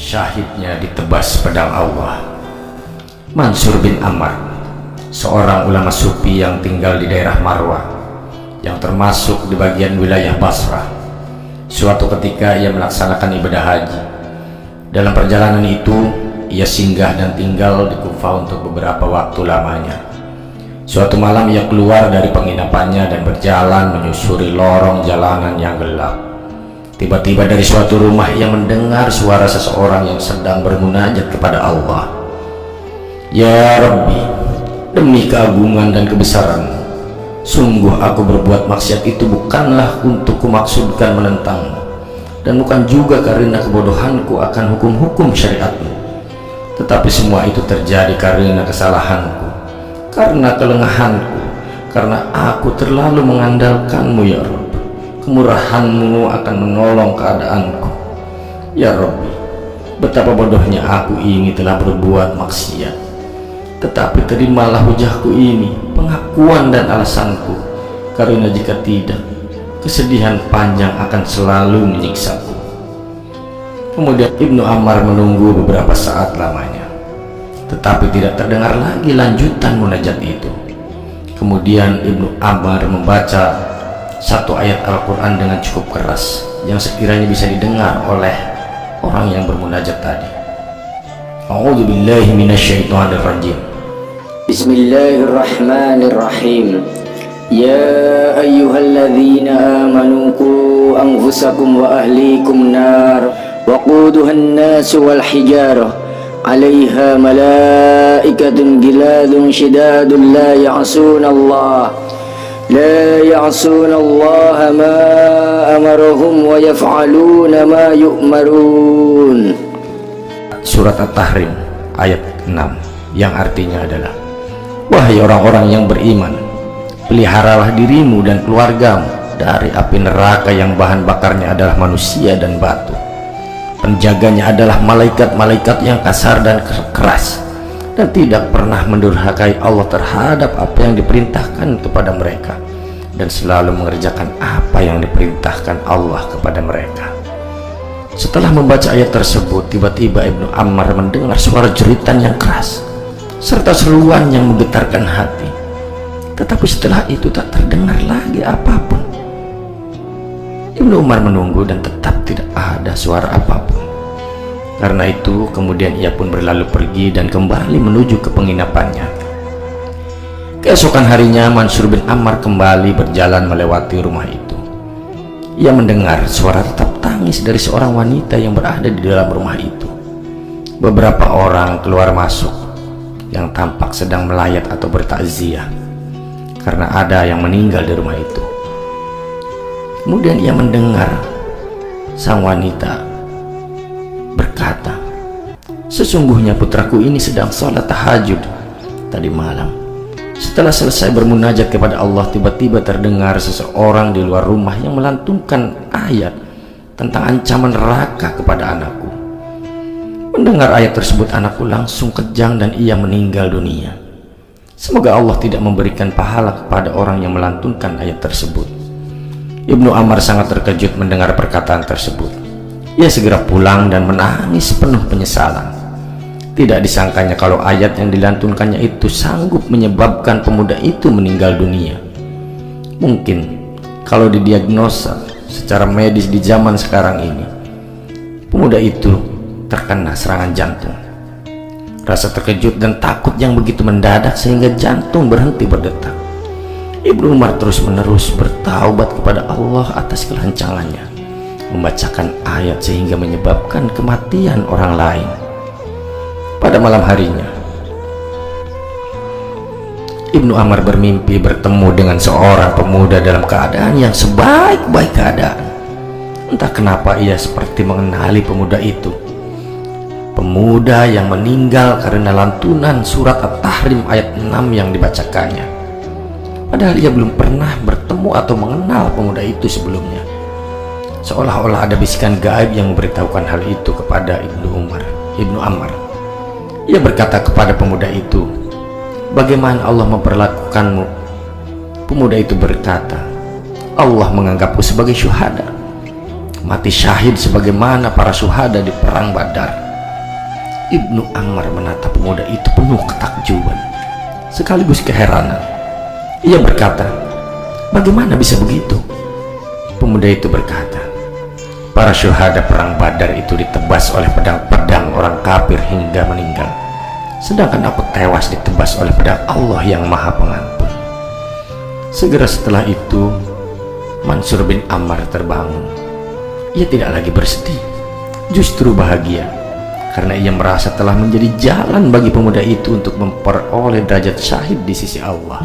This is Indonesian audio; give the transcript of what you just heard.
syahidnya ditebas pedang Allah. Mansur bin Ammar, seorang ulama sufi yang tinggal di daerah Marwah, yang termasuk di bagian wilayah Basrah. Suatu ketika ia melaksanakan ibadah haji. Dalam perjalanan itu, ia singgah dan tinggal di Kufah untuk beberapa waktu lamanya. Suatu malam ia keluar dari penginapannya dan berjalan menyusuri lorong jalanan yang gelap. Tiba-tiba dari suatu rumah ia mendengar suara seseorang yang sedang bermunajat kepada Allah. Ya Rabbi, demi keagungan dan kebesaran, sungguh aku berbuat maksiat itu bukanlah untuk kumaksudkan menentangmu, dan bukan juga karena kebodohanku akan hukum-hukum syariatmu, tetapi semua itu terjadi karena kesalahanku, karena kelengahanku, karena aku terlalu mengandalkanmu ya Rabbi. Kemurahanmu akan menolong keadaanku. Ya Rabbi, betapa bodohnya aku ini telah berbuat maksiat, tetapi terimalah hujahku ini, pengakuan dan alasanku, karena jika tidak, kesedihan panjang akan selalu menyiksaku. Kemudian Ibnu Ammar menunggu beberapa saat lamanya, tetapi tidak terdengar lagi lanjutan munajat itu. Kemudian Ibnu Ammar membaca satu ayat Al-Quran dengan cukup keras yang sekiranya bisa didengar oleh orang yang bermunajat tadi. A'udzubillahi minasyaitonirrajim. Bismillahirrahmanirrahim. Ya ayyuhalladzina amanu qu anfusakum wa ahlikum nar waquduha an-nas wal hijarah 'alaiha malaikatun giladun shidadun la ya'suna Allah ma amarahum wa yaf'aluna ma yu'marun. Surat At-Tahrim ayat 6 yang artinya adalah, wahai orang-orang yang beriman, peliharalah dirimu dan keluargamu dari api neraka yang bahan bakarnya adalah manusia dan batu. Penjaganya adalah malaikat-malaikat yang kasar dan keras, dan tidak pernah mendurhakai Allah terhadap apa yang diperintahkan kepada mereka, dan selalu mengerjakan apa yang diperintahkan Allah kepada mereka. Setelah membaca ayat tersebut, tiba-tiba Ibnu Ammar mendengar suara jeritan yang keras serta seruan yang menggetarkan hati. Tetapi setelah itu tak terdengar lagi apapun. Ibnu Umar menunggu dan tetap tidak ada suara apapun. Karena itu kemudian ia pun berlalu pergi dan kembali menuju ke penginapannya. Keesokan harinya Mansur bin Ammar kembali berjalan melewati rumah itu. Ia mendengar suara tetap tangis dari seorang wanita yang berada di dalam rumah itu. Beberapa orang keluar masuk yang tampak sedang melayat atau bertakziah karena ada yang meninggal di rumah itu. Kemudian ia mendengar sang wanita berkata, sesungguhnya putraku ini sedang sholat tahajud tadi malam. Setelah selesai bermunajat kepada Allah, tiba-tiba terdengar seseorang di luar rumah yang melantunkan ayat tentang ancaman neraka kepada anakku. Mendengar ayat tersebut, anakku langsung kejang dan ia meninggal dunia. Semoga Allah tidak memberikan pahala kepada orang yang melantunkan ayat tersebut. Ibnu Ammar sangat terkejut mendengar perkataan tersebut. Ia segera pulang dan menangis penuh penyesalan. Tidak disangkanya kalau ayat yang dilantunkannya itu sanggup menyebabkan pemuda itu meninggal dunia. Mungkin kalau didiagnosa secara medis di zaman sekarang ini, pemuda itu terkena serangan jantung. Rasa terkejut dan takut yang begitu mendadak sehingga jantung berhenti berdetak. Ibnu Umar terus-menerus bertaubat kepada Allah atas kelancangannya, membacakan ayat sehingga menyebabkan kematian orang lain. Pada malam harinya, Ibnu Ammar bermimpi bertemu dengan seorang pemuda dalam keadaan yang sebaik-baik keadaan. Entah kenapa ia seperti mengenali pemuda itu, pemuda yang meninggal karena lantunan surat At-Tahrim ayat 6 yang dibacakannya. Padahal ia belum pernah bertemu atau mengenal pemuda itu sebelumnya. Seolah-olah ada bisikan gaib yang memberitahukan hal itu kepada Ibnu Ammar. Ia berkata kepada pemuda itu, bagaimana Allah memperlakukanmu? Pemuda itu berkata, Allah menganggapku sebagai syuhada, mati syahid sebagaimana para syuhada di perang Badar. Ibnu Ammar menatap pemuda itu penuh ketakjuban sekaligus keheranan. Ia berkata, "Bagaimana bisa begitu?" Pemuda itu berkata, "Para syuhada perang Badar itu ditebas oleh pedang-pedang orang kafir hingga meninggal, sedangkan aku tewas ditebas oleh pedang Allah yang Maha Pengampun." Segera setelah itu Mansur bin Ammar terbangun. Ia tidak lagi bersedih, justru bahagia, karena ia merasa telah menjadi jalan bagi pemuda itu untuk memperoleh derajat syahid di sisi Allah.